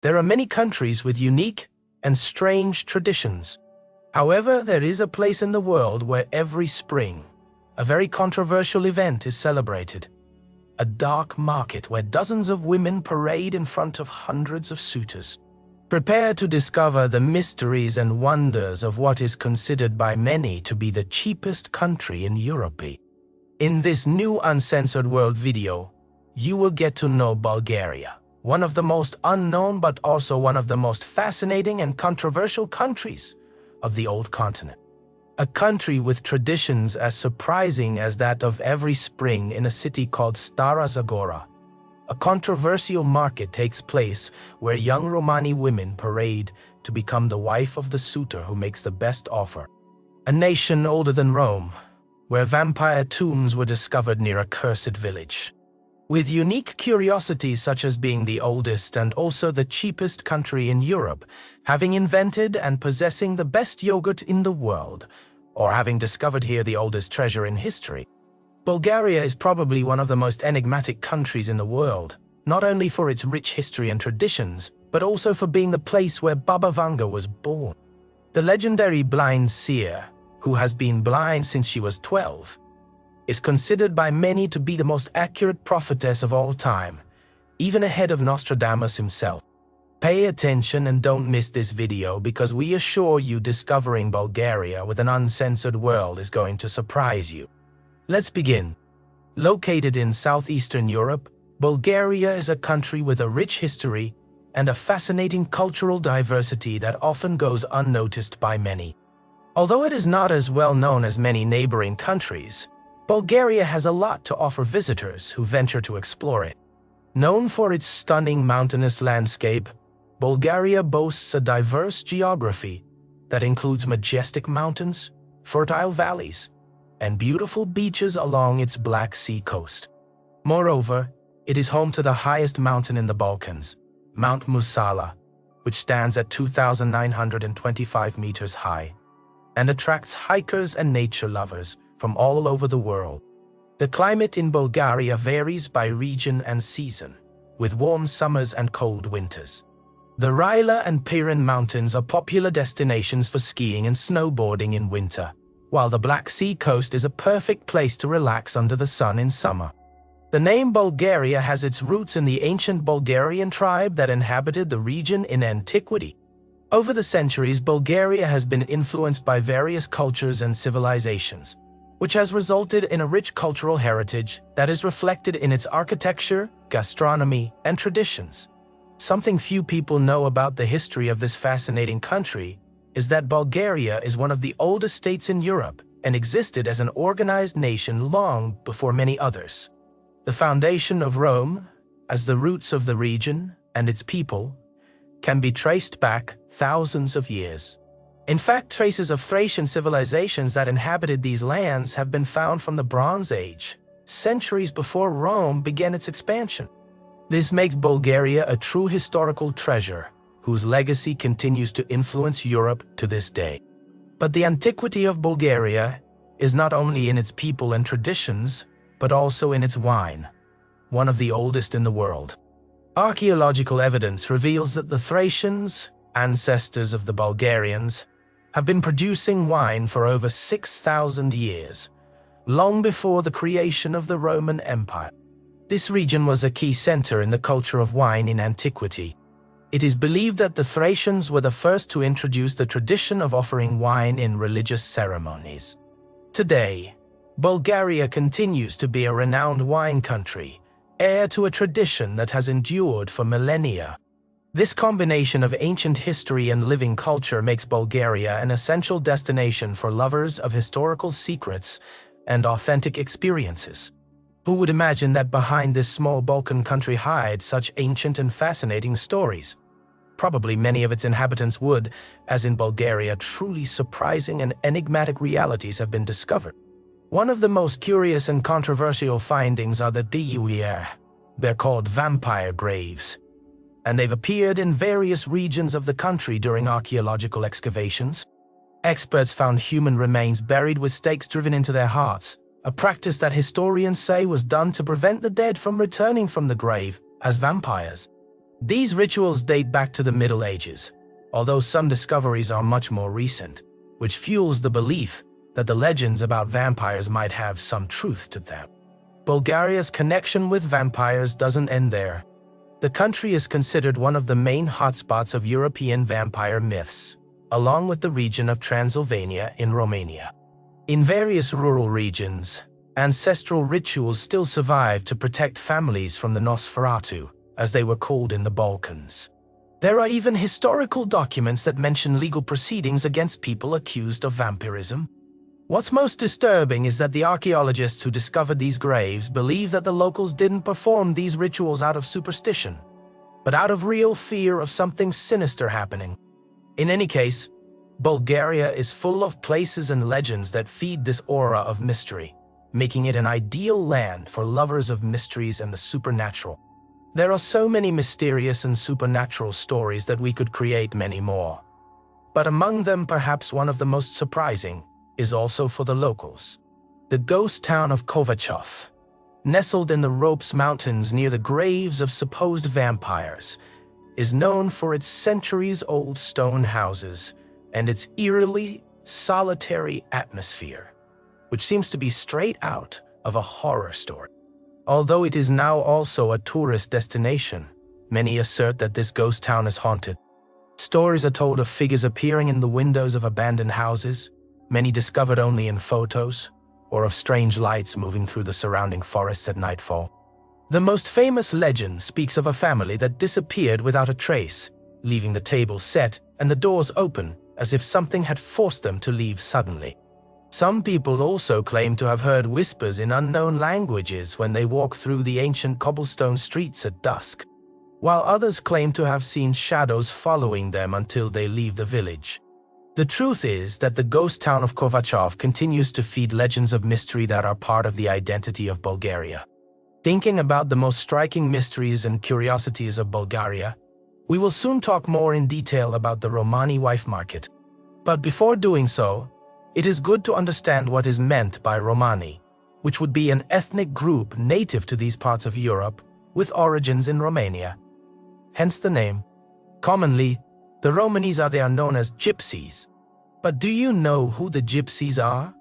There are many countries with unique and strange traditions. However, there is a place in the world where every spring, a very controversial event is celebrated. A dark market where dozens of women parade in front of hundreds of suitors. Prepare to discover the mysteries and wonders of what is considered by many to be the cheapest country in Europe. In this new uncensored world video, you will get to know Bulgaria, one of the most unknown but also one of the most fascinating and controversial countries of the old continent. A country with traditions as surprising as that of every spring in a city called Stara Zagora. A controversial market takes place where young Romani women parade to become the wife of the suitor who makes the best offer. A nation older than Rome, where vampire tombs were discovered near a cursed village. With unique curiosities such as being the oldest and also the cheapest country in Europe, having invented and possessing the best yogurt in the world, or having discovered here the oldest treasure in history. Bulgaria is probably one of the most enigmatic countries in the world, not only for its rich history and traditions, but also for being the place where Baba Vanga was born. The legendary blind seer, who has been blind since she was 12, is considered by many to be the most accurate prophetess of all time, even ahead of Nostradamus himself. Pay attention and don't miss this video because we assure you discovering Bulgaria with an uncensored world is going to surprise you. Let's begin. Located in southeastern Europe, Bulgaria is a country with a rich history and a fascinating cultural diversity that often goes unnoticed by many. Although it is not as well known as many neighboring countries, Bulgaria has a lot to offer visitors who venture to explore it. Known for its stunning mountainous landscape, Bulgaria boasts a diverse geography that includes majestic mountains, fertile valleys, and beautiful beaches along its Black Sea coast. Moreover, it is home to the highest mountain in the Balkans, Mount Musala, which stands at 2,925 meters high, and attracts hikers and nature lovers from all over the world. The climate in Bulgaria varies by region and season, with warm summers and cold winters. The Rila and Pirin Mountains are popular destinations for skiing and snowboarding in winter, while the Black Sea coast is a perfect place to relax under the sun in summer. The name Bulgaria has its roots in the ancient Bulgarian tribe that inhabited the region in antiquity. Over the centuries, Bulgaria has been influenced by various cultures and civilizations, which has resulted in a rich cultural heritage that is reflected in its architecture, gastronomy, and traditions. Something few people know about the history of this fascinating country is that Bulgaria is one of the oldest states in Europe and existed as an organized nation long before many others. The foundation of Rome, as the roots of the region and its people, can be traced back thousands of years. In fact, traces of Thracian civilizations that inhabited these lands have been found from the Bronze Age, centuries before Rome began its expansion. This makes Bulgaria a true historical treasure, whose legacy continues to influence Europe to this day. But the antiquity of Bulgaria is not only in its people and traditions, but also in its wine, one of the oldest in the world. Archaeological evidence reveals that the Thracians, ancestors of the Bulgarians, have been producing wine for over 6,000 years, long before the creation of the Roman Empire. This region was a key center in the culture of wine in antiquity. It is believed that the Thracians were the first to introduce the tradition of offering wine in religious ceremonies. Today, Bulgaria continues to be a renowned wine country, heir to a tradition that has endured for millennia. This combination of ancient history and living culture makes Bulgaria an essential destination for lovers of historical secrets and authentic experiences. Who would imagine that behind this small Balkan country hides such ancient and fascinating stories? Probably many of its inhabitants would, as in Bulgaria, truly surprising and enigmatic realities have been discovered. One of the most curious and controversial findings are the diuir. They're called vampire graves, and they've appeared in various regions of the country during archaeological excavations. Experts found human remains buried with stakes driven into their hearts, a practice that historians say was done to prevent the dead from returning from the grave as vampires. These rituals date back to the Middle Ages, although some discoveries are much more recent, which fuels the belief that the legends about vampires might have some truth to them. Bulgaria's connection with vampires doesn't end there. The country is considered one of the main hotspots of European vampire myths, along with the region of Transylvania in Romania. In various rural regions, ancestral rituals still survive to protect families from the Nosferatu, as they were called in the Balkans. There are even historical documents that mention legal proceedings against people accused of vampirism. What's most disturbing is that the archaeologists who discovered these graves believe that the locals didn't perform these rituals out of superstition, but out of real fear of something sinister happening. In any case, Bulgaria is full of places and legends that feed this aura of mystery, making it an ideal land for lovers of mysteries and the supernatural. There are so many mysterious and supernatural stories that we could create many more. But among them, perhaps one of the most surprising is also for the locals. The ghost town of Kovachev, nestled in the Ropes Mountains near the graves of supposed vampires, is known for its centuries-old stone houses and its eerily solitary atmosphere, which seems to be straight out of a horror story. Although it is now also a tourist destination, many assert that this ghost town is haunted. Stories are told of figures appearing in the windows of abandoned houses, many discovered only in photos, or of strange lights moving through the surrounding forests at nightfall. The most famous legend speaks of a family that disappeared without a trace, leaving the tables set and the doors open as if something had forced them to leave suddenly. Some people also claim to have heard whispers in unknown languages when they walk through the ancient cobblestone streets at dusk, while others claim to have seen shadows following them until they leave the village. The truth is that the ghost town of Kovachev continues to feed legends of mystery that are part of the identity of Bulgaria. Thinking about the most striking mysteries and curiosities of Bulgaria, we will soon talk more in detail about the Romani Wife Market. But before doing so, it is good to understand what is meant by Romani, which would be an ethnic group native to these parts of Europe with origins in Romania. Hence the name. Commonly, the Romanis are known as gypsies. But do you know who the gypsies are?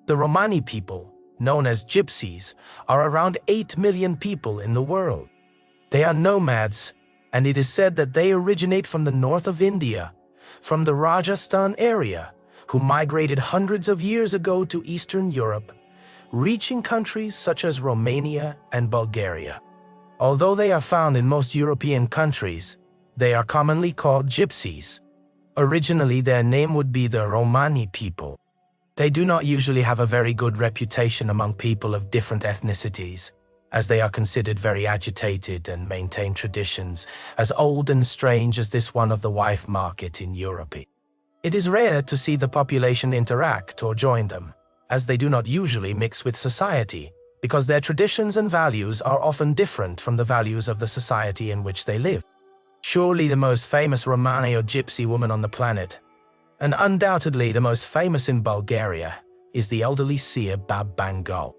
The Romani people, known as gypsies, are around 8 million people in the world. They are nomads, and it is said that they originate from the north of India, from the Rajasthan area, who migrated hundreds of years ago to Eastern Europe, reaching countries such as Romania and Bulgaria. Although they are found in most European countries, they are commonly called gypsies. Originally, their name would be the Romani people. They do not usually have a very good reputation among people of different ethnicities, as they are considered very agitated and maintain traditions as old and strange as this one of the wife market in Europe. It is rare to see the population interact or join them, as they do not usually mix with society, because their traditions and values are often different from the values of the society in which they live. Surely the most famous Romani or gypsy woman on the planet, and undoubtedly the most famous in Bulgaria, is the elderly seer Baba Vanga.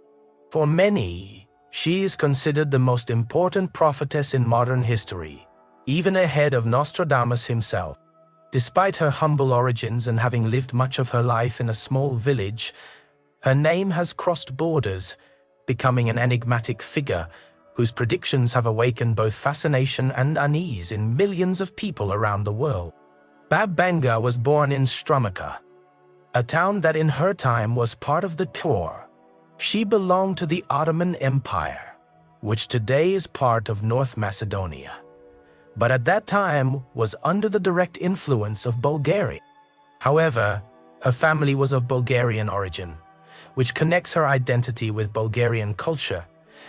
For many, she is considered the most important prophetess in modern history, even ahead of Nostradamus himself. Despite her humble origins and having lived much of her life in a small village, her name has crossed borders, becoming an enigmatic figure whose predictions have awakened both fascination and unease in millions of people around the world. Baba Vanga was born in Strumica, a town that in her time was part of the Tur. She belonged to the Ottoman Empire, which today is part of North Macedonia, but at that time was under the direct influence of Bulgaria. However, her family was of Bulgarian origin, which connects her identity with Bulgarian culture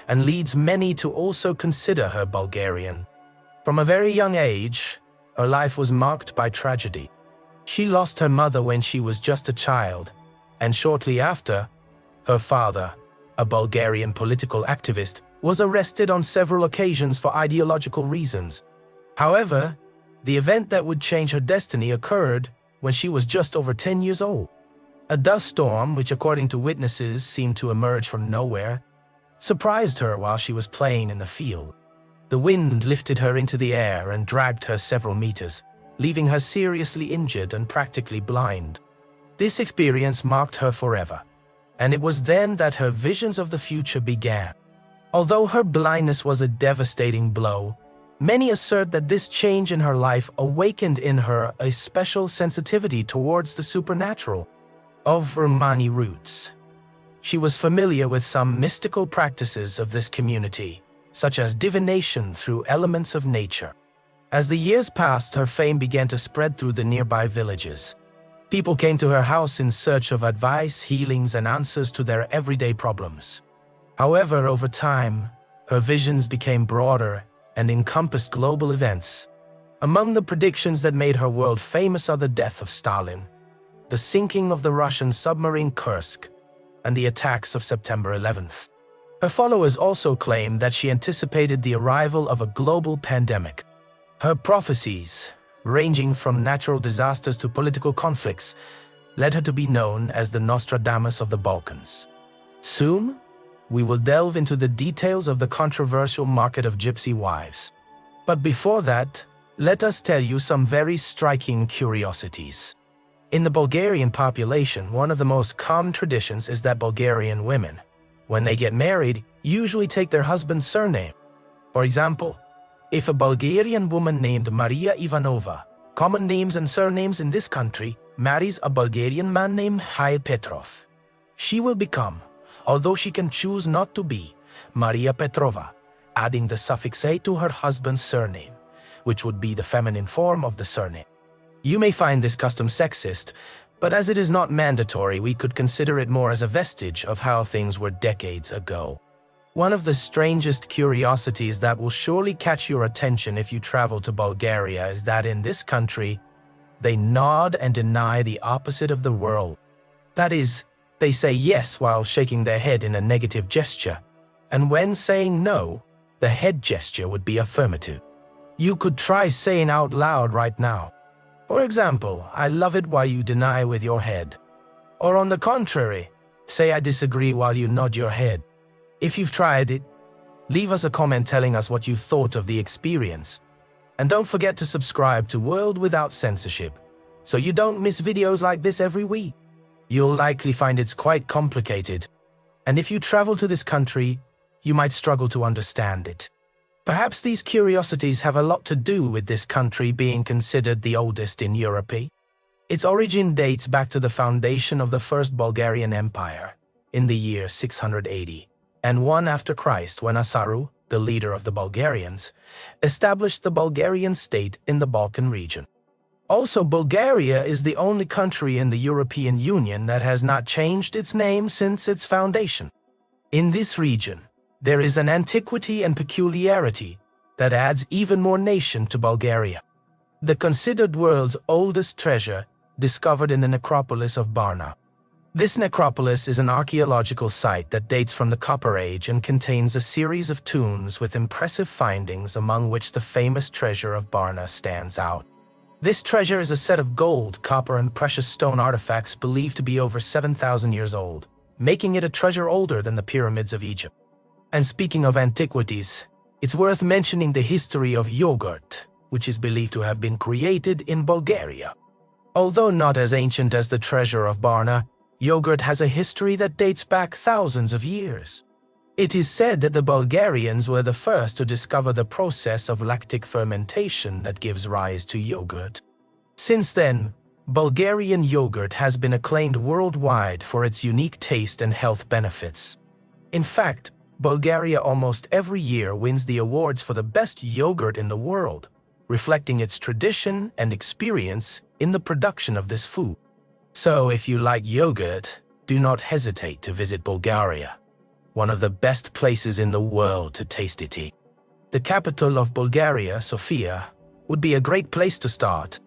and leads many to also consider her Bulgarian. From a very young age, her life was marked by tragedy. She lost her mother when she was just a child, and shortly after, her father, a Bulgarian political activist, was arrested on several occasions for ideological reasons. However, the event that would change her destiny occurred when she was just over 10 years old. A dust storm, which according to witnesses seemed to emerge from nowhere, surprised her while she was playing in the field. The wind lifted her into the air and dragged her several meters, leaving her seriously injured and practically blind. This experience marked her forever, and it was then that her visions of the future began. Although her blindness was a devastating blow, many assert that this change in her life awakened in her a special sensitivity towards the supernatural. Of Romani roots, she was familiar with some mystical practices of this community, such as divination through elements of nature. As the years passed, her fame began to spread through the nearby villages. People came to her house in search of advice, healings, and answers to their everyday problems. However, over time, her visions became broader and encompassed global events. Among the predictions that made her world famous are the death of Stalin, the sinking of the Russian submarine Kursk, and the attacks of September 11th. Her followers also claim that she anticipated the arrival of a global pandemic. Her prophecies, ranging from natural disasters to political conflicts, led her to be known as the Nostradamus of the Balkans. Soon, we will delve into the details of the controversial market of gypsy wives. But before that, let us tell you some very striking curiosities. In the Bulgarian population, one of the most common traditions is that Bulgarian women, when they get married, usually take their husband's surname. For example, if a Bulgarian woman named Maria Ivanova, common names and surnames in this country, marries a Bulgarian man named Hail Petrov, she will become, although she can choose not to be, Maria Petrova, adding the suffix A to her husband's surname, which would be the feminine form of the surname. You may find this custom sexist, but as it is not mandatory, we could consider it more as a vestige of how things were decades ago. One of the strangest curiosities that will surely catch your attention if you travel to Bulgaria is that in this country, they nod and deny the opposite of the world. That is, they say yes while shaking their head in a negative gesture, and when saying no, the head gesture would be affirmative. You could try saying out loud right now, for example, I love it while you deny with your head. Or on the contrary, say I disagree while you nod your head. If you've tried it, leave us a comment telling us what you thought of the experience. And don't forget to subscribe to World Without Censorship, so you don't miss videos like this every week. You'll likely find it's quite complicated, and if you travel to this country, you might struggle to understand it. Perhaps these curiosities have a lot to do with this country being considered the oldest in Europe. Its origin dates back to the foundation of the First Bulgarian Empire in the year 680, and one after Christ when Asaru, the leader of the Bulgarians, established the Bulgarian state in the Balkan region. Also, Bulgaria is the only country in the European Union that has not changed its name since its foundation. In this region, there is an antiquity and peculiarity that adds even more nation to Bulgaria. The considered world's oldest treasure, discovered in the necropolis of Barna. This necropolis is an archaeological site that dates from the Copper Age and contains a series of tombs with impressive findings, among which the famous treasure of Barna stands out. This treasure is a set of gold, copper, and precious stone artifacts believed to be over 7,000 years old, making it a treasure older than the pyramids of Egypt. And speaking of antiquities, it's worth mentioning the history of yogurt, which is believed to have been created in Bulgaria. Although not as ancient as the treasure of Barna, yogurt has a history that dates back thousands of years. It is said that the Bulgarians were the first to discover the process of lactic fermentation that gives rise to yogurt. Since then, Bulgarian yogurt has been acclaimed worldwide for its unique taste and health benefits. In fact, Bulgaria almost every year wins the awards for the best yogurt in the world, reflecting its tradition and experience in the production of this food. So if you like yogurt, do not hesitate to visit Bulgaria, one of the best places in the world to taste it. The capital of Bulgaria, Sofia, would be a great place to start.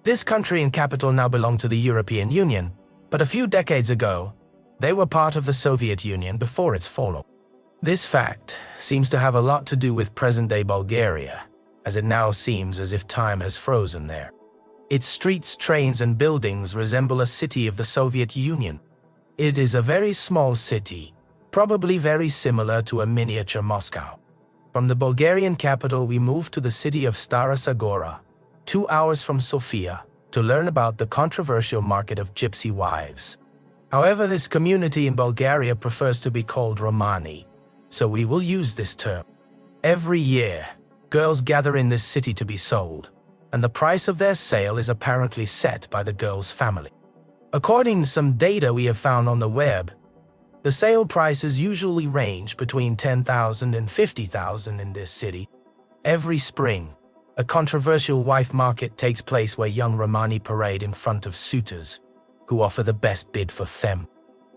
This country and capital now belong to the European Union, but a few decades ago, they were part of the Soviet Union before its fall. This fact seems to have a lot to do with present-day Bulgaria, as it now seems as if time has frozen there. Its streets, trains, and buildings resemble a city of the Soviet Union. It is a very small city, probably very similar to a miniature Moscow. From the Bulgarian capital, we moved to the city of Stara Zagora, 2 hours from Sofia, to learn about the controversial market of gypsy wives. However, this community in Bulgaria prefers to be called Romani, so we will use this term. Every year, girls gather in this city to be sold, and the price of their sale is apparently set by the girl's family. According to some data we have found on the web, the sale prices usually range between 10,000 and 50,000 in this city. Every spring, a controversial wife market takes place where young Romani parade in front of suitors, who offer the best bid for them.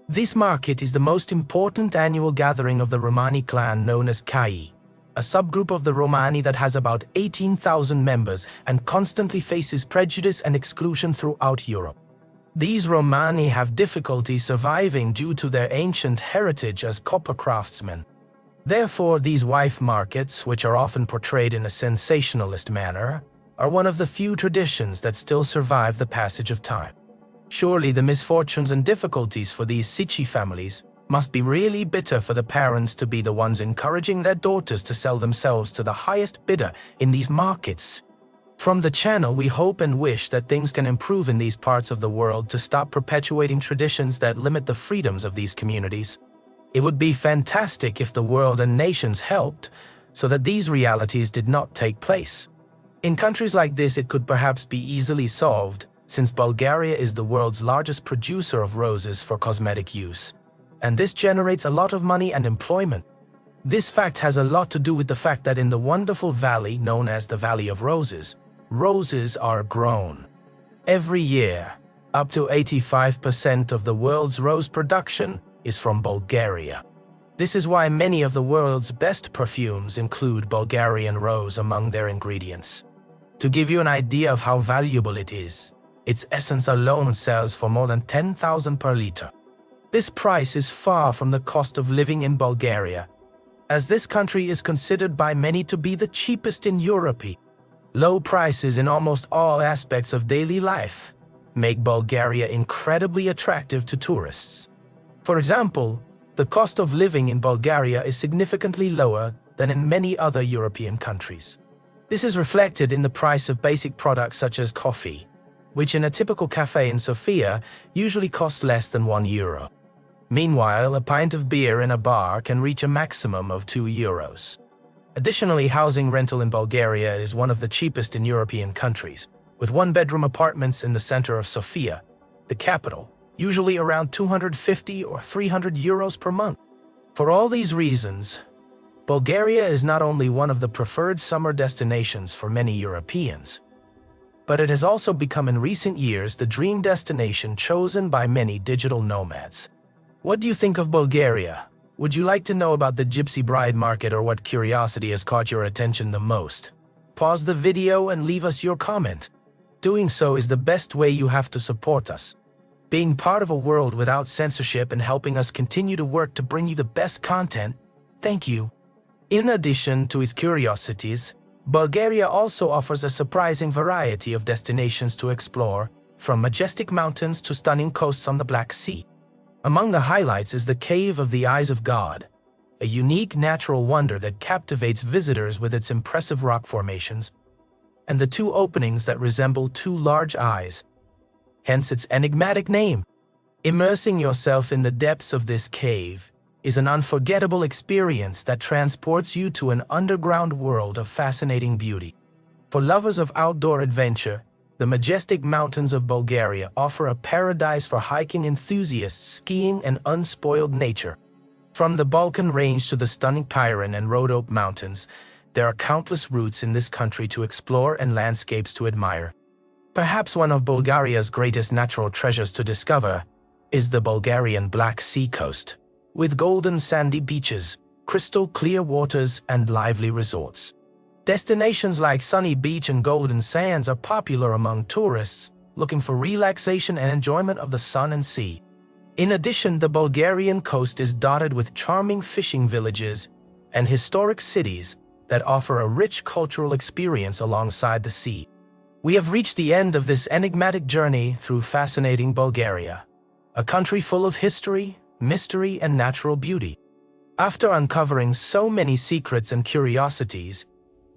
This market is the most important annual gathering of the Romani clan known as Kai, a subgroup of the Romani that has about 18,000 members and constantly faces prejudice and exclusion throughout Europe. These Romani have difficulty surviving due to their ancient heritage as copper craftsmen. Therefore, these wife markets, which are often portrayed in a sensationalist manner, are one of the few traditions that still survive the passage of time. Surely the misfortunes and difficulties for these Sichi families must be really bitter for the parents to be the ones encouraging their daughters to sell themselves to the highest bidder in these markets. From the channel, we hope and wish that things can improve in these parts of the world to stop perpetuating traditions that limit the freedoms of these communities. It would be fantastic if the world and nations helped so that these realities did not take place. In countries like this, it could perhaps be easily solved, since Bulgaria is the world's largest producer of roses for cosmetic use, and this generates a lot of money and employment. This fact has a lot to do with the fact that in the wonderful valley known as the Valley of Roses, roses are grown. Every year, up to 85% of the world's rose production is from Bulgaria. This is why many of the world's best perfumes include Bulgarian rose among their ingredients. To give you an idea of how valuable it is, its essence alone sells for more than 10,000 per liter. This price is far from the cost of living in Bulgaria, as this country is considered by many to be the cheapest in Europe. Low prices in almost all aspects of daily life make Bulgaria incredibly attractive to tourists. For example, the cost of living in Bulgaria is significantly lower than in many other European countries. This is reflected in the price of basic products such as coffee, which in a typical cafe in Sofia usually costs less than €1. Meanwhile, a pint of beer in a bar can reach a maximum of €2. Additionally, housing rental in Bulgaria is one of the cheapest in European countries, with one-bedroom apartments in the center of Sofia, the capital, usually around €250 or €300 per month. For all these reasons, Bulgaria is not only one of the preferred summer destinations for many Europeans, but it has also become in recent years the dream destination chosen by many digital nomads. What do you think of Bulgaria? Would you like to know about the Gypsy Bride Market, or what curiosity has caught your attention the most? Pause the video and leave us your comment. Doing so is the best way you have to support us, being part of a world without censorship and helping us continue to work to bring you the best content. Thank you. In addition to its curiosities, Bulgaria also offers a surprising variety of destinations to explore, from majestic mountains to stunning coasts on the Black Sea. Among the highlights is the Cave of the Eyes of God, a unique natural wonder that captivates visitors with its impressive rock formations, and the two openings that resemble two large eyes, hence its enigmatic name. Immersing yourself in the depths of this cave is an unforgettable experience that transports you to an underground world of fascinating beauty. For lovers of outdoor adventure, the majestic mountains of Bulgaria offer a paradise for hiking enthusiasts, skiing, and unspoiled nature. From the Balkan Range to the stunning Pirin and Rhodope Mountains, there are countless routes in this country to explore and landscapes to admire. Perhaps one of Bulgaria's greatest natural treasures to discover is the Bulgarian Black Sea coast, with golden sandy beaches, crystal clear waters, and lively resorts. Destinations like Sunny Beach and Golden Sands are popular among tourists looking for relaxation and enjoyment of the sun and sea. In addition, the Bulgarian coast is dotted with charming fishing villages and historic cities that offer a rich cultural experience alongside the sea. We have reached the end of this enigmatic journey through fascinating Bulgaria, a country full of history, mystery, and natural beauty. After uncovering so many secrets and curiosities,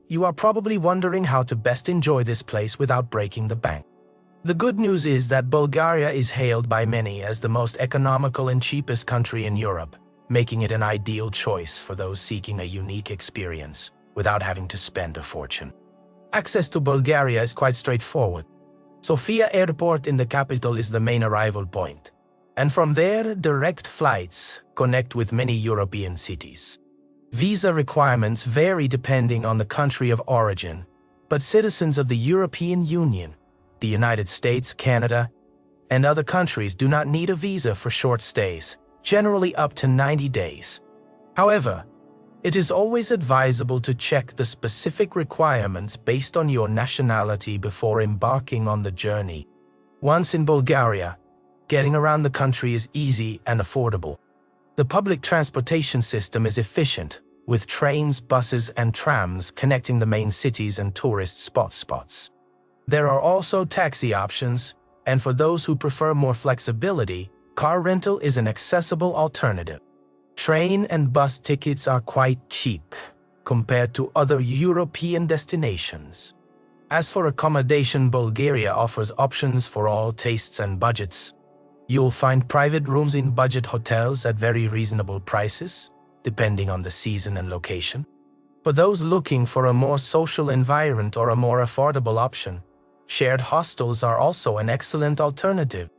you are probably wondering how to best enjoy this place without breaking the bank. The good news is that Bulgaria is hailed by many as the most economical and cheapest country in Europe, making it an ideal choice for those seeking a unique experience without having to spend a fortune. Access to Bulgaria is quite straightforward. Sofia Airport in the capital is the main arrival point, and from there, direct flights connect with many European cities. Visa requirements vary depending on the country of origin, but citizens of the European Union, the United States, Canada, and other countries do not need a visa for short stays, generally up to 90 days. However, it is always advisable to check the specific requirements based on your nationality before embarking on the journey. Once in Bulgaria, getting around the country is easy and affordable. The public transportation system is efficient, with trains, buses, and trams connecting the main cities and tourist spots. There are also taxi options, and for those who prefer more flexibility, car rental is an accessible alternative. Train and bus tickets are quite cheap compared to other European destinations. As for accommodation, Bulgaria offers options for all tastes and budgets. You'll find private rooms in budget hotels at very reasonable prices, depending on the season and location. For those looking for a more social environment or a more affordable option, shared hostels are also an excellent alternative.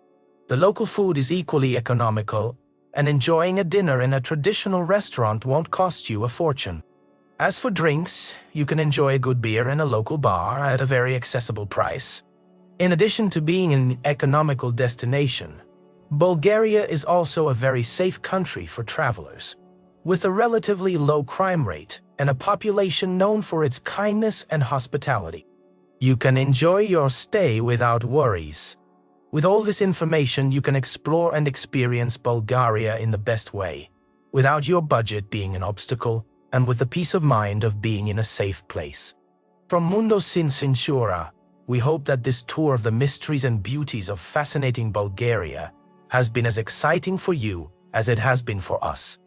The local food is equally economical, and enjoying a dinner in a traditional restaurant won't cost you a fortune. As for drinks, you can enjoy a good beer in a local bar at a very accessible price. In addition to being an economical destination, Bulgaria is also a very safe country for travelers, with a relatively low crime rate and a population known for its kindness and hospitality. You can enjoy your stay without worries. With all this information, you can explore and experience Bulgaria in the best way, without your budget being an obstacle, and with the peace of mind of being in a safe place. From Mundo Sin Censura, we hope that this tour of the mysteries and beauties of fascinating Bulgaria has been as exciting for you as it has been for us.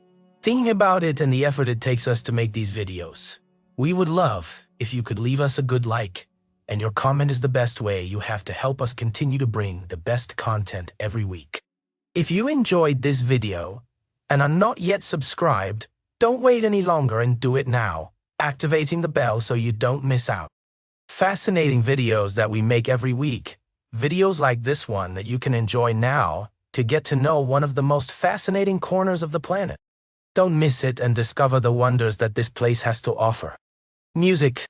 Thinking about it and the effort it takes us to make these videos, we would love if you could leave us a good like, and your comment is the best way you have to help us continue to bring the best content every week. If you enjoyed this video and are not yet subscribed, don't wait any longer and do it now, activating the bell so you don't miss out. Fascinating videos that we make every week, videos like this one that you can enjoy now to get to know one of the most fascinating corners of the planet. Don't miss it and discover the wonders that this place has to offer. Music.